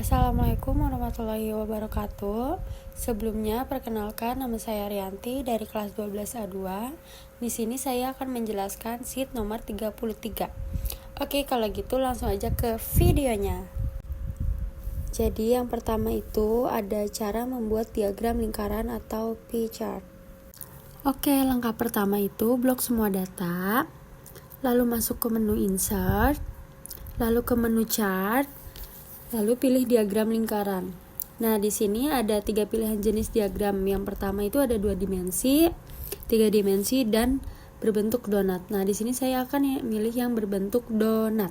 Assalamualaikum warahmatullahi wabarakatuh. Sebelumnya perkenalkan, nama saya Rianti dari kelas 12A2. Di sini saya akan menjelaskan sheet nomor 33. Oke, kalau gitu langsung aja ke videonya. Jadi yang pertama itu ada cara membuat diagram lingkaran atau pie chart. Oke, langkah pertama itu blok semua data, lalu masuk ke menu insert, lalu ke menu chart, lalu pilih diagram lingkaran. Nah, di sini ada 3 pilihan jenis diagram. Yang pertama itu ada 2 dimensi, 3 dimensi, dan berbentuk donat. Nah, di sini saya akan milih yang berbentuk donat.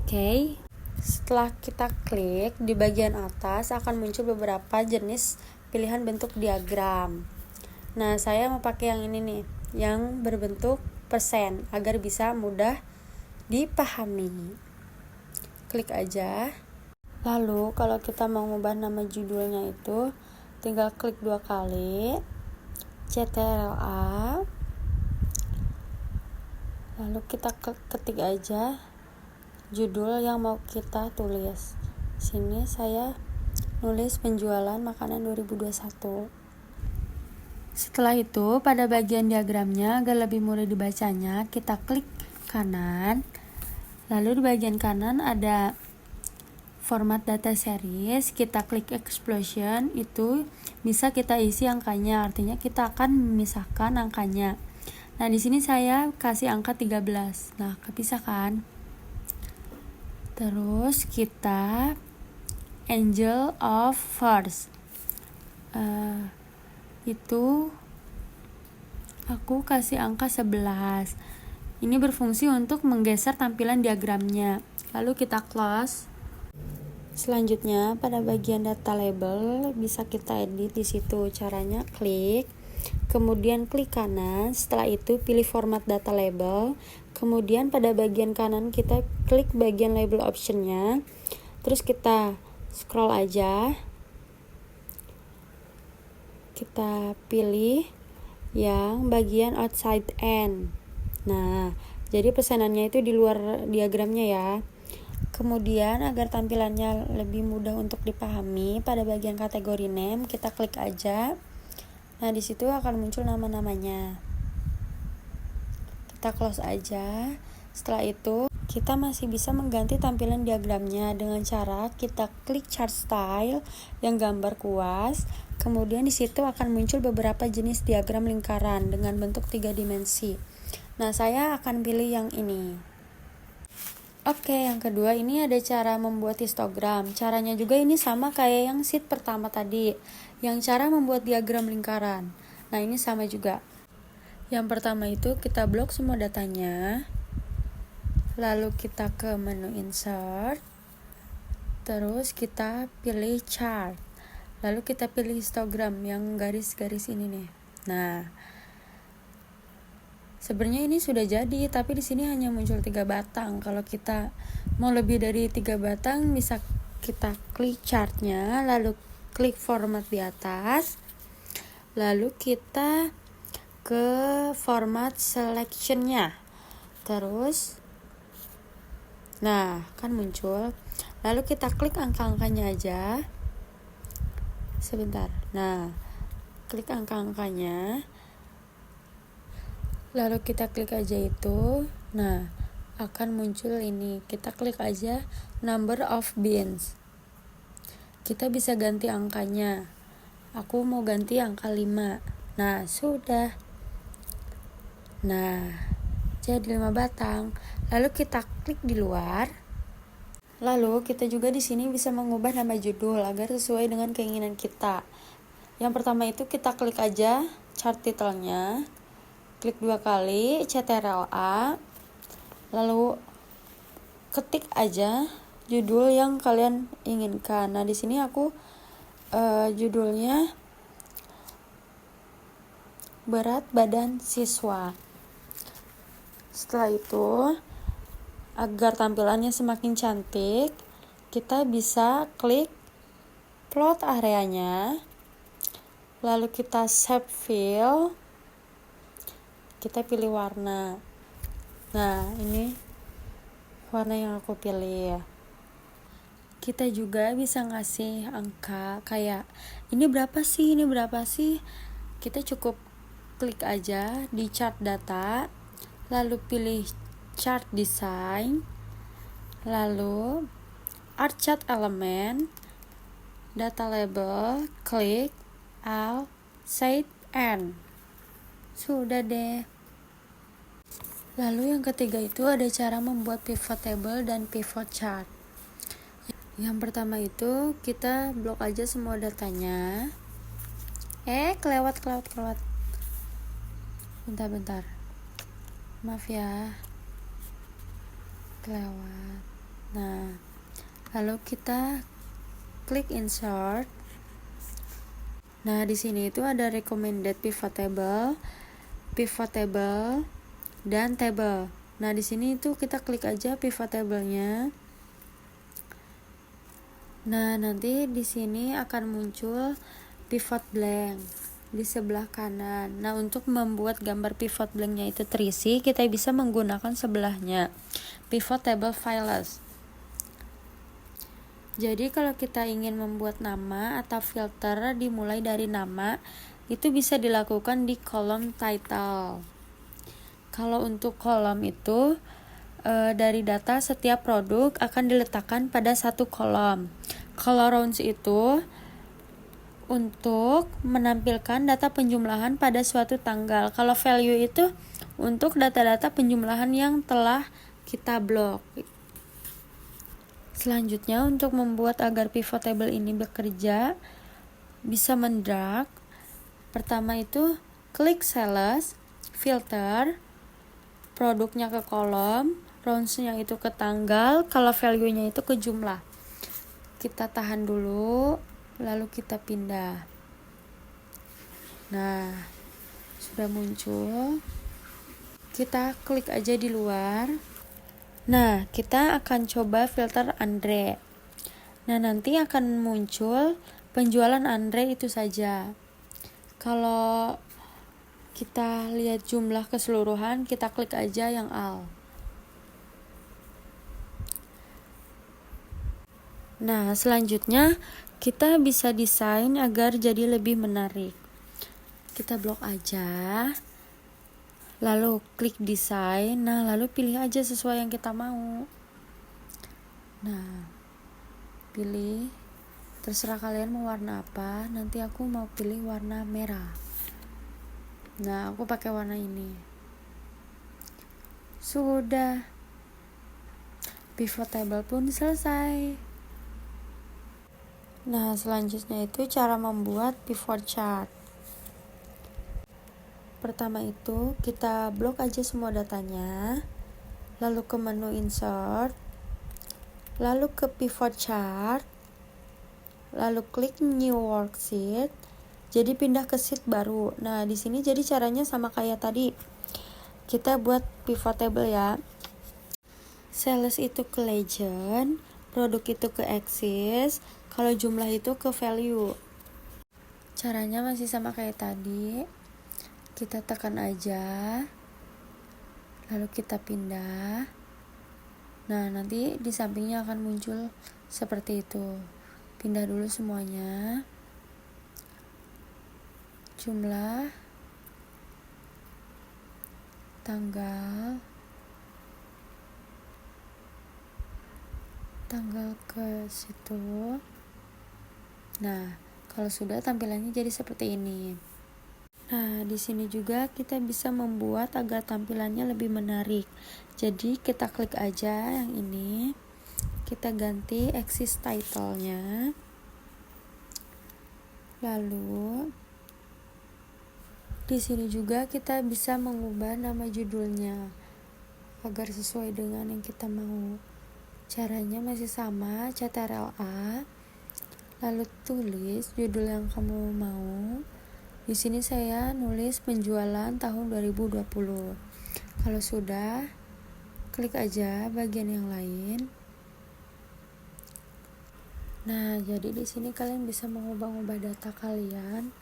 Oke. Setelah kita klik, di bagian atas akan muncul beberapa jenis pilihan bentuk diagram. Nah, saya mau pakai yang ini nih, yang berbentuk persen, agar bisa mudah dipahami. Klik aja. Lalu kalau kita mau ngubah nama judulnya itu tinggal klik 2 kali CTRL-A, lalu kita ketik aja judul yang mau kita tulis. Sini saya nulis penjualan makanan 2021. Setelah itu pada bagian diagramnya agar lebih mudah dibacanya, kita klik kanan. Lalu di bagian kanan ada format data series, kita klik explosion, itu bisa kita isi angkanya, artinya kita akan memisahkan angkanya. Nah, di sini saya kasih angka 13. Nah, kepisah kan? Terus kita Angel of First. Itu aku kasih angka 11. Ini berfungsi untuk menggeser tampilan diagramnya. Lalu kita close. Selanjutnya pada bagian data label bisa kita edit di situ. Caranya klik, kemudian klik kanan, setelah itu pilih format data label, kemudian pada bagian kanan kita klik bagian label optionnya, terus kita scroll aja, kita pilih yang bagian outside end. Nah, jadi pesanannya itu di luar diagramnya ya. Kemudian agar tampilannya lebih mudah untuk dipahami, pada bagian kategori name kita klik aja. Nah, di situ akan muncul nama-namanya. Kita close aja. Setelah itu kita masih bisa mengganti tampilan diagramnya dengan cara kita klik chart style yang gambar kuas. Kemudian di situ akan muncul beberapa jenis diagram lingkaran dengan bentuk 3 dimensi. Nah, saya akan pilih yang ini. Oke, yang kedua ini ada cara membuat histogram. Caranya juga ini sama kayak yang sheet pertama tadi, yang cara membuat diagram lingkaran. Nah, ini sama juga. Yang pertama itu kita blok semua datanya, lalu kita ke menu insert, terus kita pilih chart, lalu kita pilih histogram yang garis-garis ini nih. Nah, sebenarnya ini sudah jadi, tapi di sini hanya muncul 3 batang. Kalau kita mau lebih dari 3 batang, bisa kita klik chartnya, lalu klik format di atas, lalu kita ke format selectionnya. Terus, nah, kan muncul. Lalu kita klik angka-angkanya aja. Sebentar. Nah, klik angka-angkanya. Lalu kita klik aja itu. Nah, akan muncul ini. Kita klik aja number of bins. Kita bisa ganti angkanya. Aku mau ganti angka 5. Nah, sudah. Nah, jadi 5 batang. Lalu kita klik di luar. Lalu kita juga di sini bisa mengubah nama judul agar sesuai dengan keinginan kita. Yang pertama itu kita klik aja chart title-nya. Klik 2 kali CTRL-A, lalu ketik aja judul yang kalian inginkan. Nah, di sini aku judulnya berat badan siswa. Setelah itu, agar tampilannya semakin cantik, kita bisa klik plot areanya, lalu kita shape fill, kita pilih warna. Nah, ini warna yang aku pilih ya. Kita juga bisa ngasih angka kayak ini berapa sih. Kita cukup klik aja di chart data, lalu pilih chart design, lalu art chart element, data label, klik all, set and. Sudah deh. Lalu yang ketiga itu ada cara membuat pivot table dan pivot chart. Yang pertama itu kita blok aja semua datanya. Kelewat. Bentar. Maaf ya. Kelewat. Nah, lalu kita klik insert. Nah, di sini itu ada recommended pivot table, dan table. Nah, di sini itu kita klik aja pivot table-nya. Nah, nanti di sini akan muncul pivot blank di sebelah kanan. Nah, untuk membuat gambar pivot blanknya itu terisi, kita bisa menggunakan sebelahnya, pivot table files. Jadi kalau kita ingin membuat nama atau filter dimulai dari nama, itu bisa dilakukan di kolom title. Kalau untuk kolom itu dari data setiap produk akan diletakkan pada satu kolom. Kalau rounds itu untuk menampilkan data penjumlahan pada suatu tanggal. Kalau value itu untuk data-data penjumlahan yang telah kita blok. Selanjutnya, untuk membuat agar pivot table ini bekerja, bisa mendrag. Pertama itu klik sales, filter, produknya ke kolom, rounds-nya itu ke tanggal, kalau value-nya itu ke jumlah. Kita tahan dulu, lalu kita pindah. Nah, sudah muncul. Kita klik aja di luar. Nah, kita akan coba filter Andre. Nah, nanti akan muncul penjualan Andre itu saja. Kalau kita lihat jumlah keseluruhan, kita klik aja yang all. Nah, selanjutnya kita bisa desain agar jadi lebih menarik. Kita blok aja, lalu klik desain. Nah, lalu pilih aja sesuai yang kita mau. Nah, pilih, terserah kalian mau warna apa. Nanti aku mau pilih warna merah. Nah, aku pakai warna ini. Sudah, pivot table pun selesai. Nah, selanjutnya itu cara membuat pivot chart. Pertama itu kita blok aja semua datanya, lalu ke menu insert, lalu ke pivot chart, lalu klik new worksheet. Jadi pindah ke sheet baru. Nah, di sini jadi caranya sama kayak tadi. Kita buat pivot table ya. Sales itu ke legend, produk itu ke axis, kalau jumlah itu ke value. Caranya masih sama kayak tadi. Kita tekan aja, lalu kita pindah. Nah, nanti di sampingnya akan muncul seperti itu. Pindah dulu semuanya. Jumlah, tanggal ke situ. Nah, kalau sudah tampilannya jadi seperti ini. Nah, di sini juga kita bisa membuat agar tampilannya lebih menarik. Jadi kita klik aja yang ini. Kita ganti axis title-nya. Lalu di sini juga kita bisa mengubah nama judulnya agar sesuai dengan yang kita mau. Caranya masih sama, CTRL-A, lalu tulis judul yang kamu mau. Di sini saya nulis penjualan tahun 2020. Kalau sudah, klik aja bagian yang lain. Nah, jadi di sini kalian bisa mengubah-ubah data kalian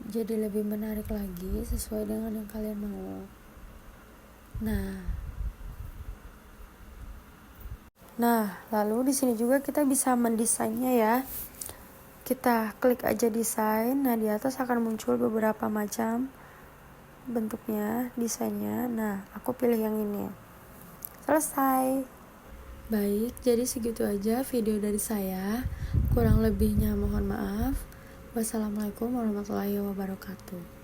jadi lebih menarik lagi sesuai dengan yang kalian mau. Nah, Nah, lalu di sini juga kita bisa mendesainnya ya. Kita klik aja desain. Nah, di atas akan muncul beberapa macam bentuknya, desainnya. Nah, aku pilih yang ini. Selesai. Baik, jadi segitu aja video dari saya. Kurang lebihnya mohon maaf. Wassalamualaikum warahmatullahi wabarakatuh.